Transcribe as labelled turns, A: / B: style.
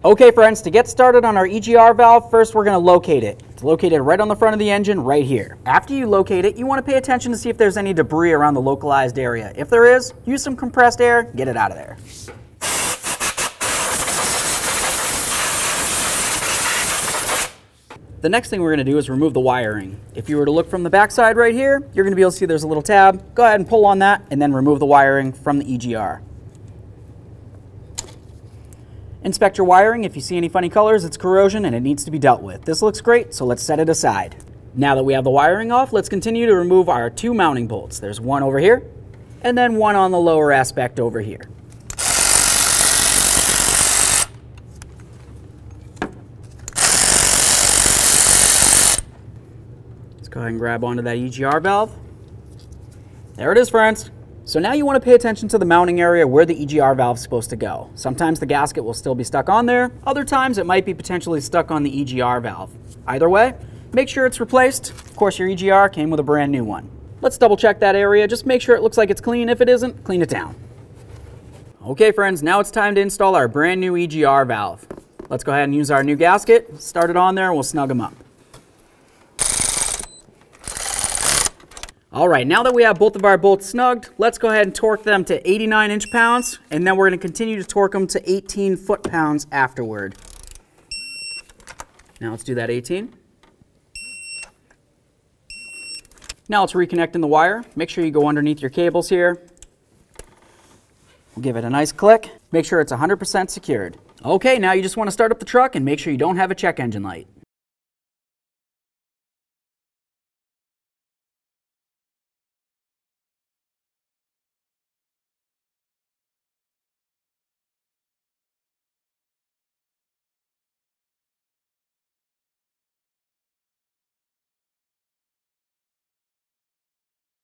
A: Okay friends, to get started on our EGR valve, first we're going to locate it. It's located right on the front of the engine, right here. After you locate it, you want to pay attention to see if there's any debris around the localized area. If there is, use some compressed air, get it out of there. The next thing we're going to do is remove the wiring. If you were to look from the back side right here, you're going to be able to see there's a little tab. Go ahead and pull on that and then remove the wiring from the EGR. Inspect your wiring. If you see any funny colors, it's corrosion and it needs to be dealt with. This looks great, so let's set it aside. Now that we have the wiring off, let's continue to remove our two mounting bolts. There's one over here, and then one on the lower aspect over here. Let's go ahead and grab onto that EGR valve. There it is, friends. So now you want to pay attention to the mounting area where the EGR valve is supposed to go. Sometimes the gasket will still be stuck on there. Other times it might be potentially stuck on the EGR valve. Either way, make sure it's replaced. Of course, your EGR came with a brand new one. Let's double check that area. Just make sure it looks like it's clean. If it isn't, clean it down. Okay friends, now it's time to install our brand new EGR valve. Let's go ahead and use our new gasket. Start it on there and we'll snug them up. All right, now that we have both of our bolts snugged, let's go ahead and torque them to 89 inch-pounds, and then we're going to continue to torque them to 18 foot-pounds afterward. Now let's do that 18. Now let's reconnect in the wire. Make sure you go underneath your cables here. We'll give it a nice click. Make sure it's 100% secured. Okay, now you just want to start up the truck and make sure you don't have a check engine light.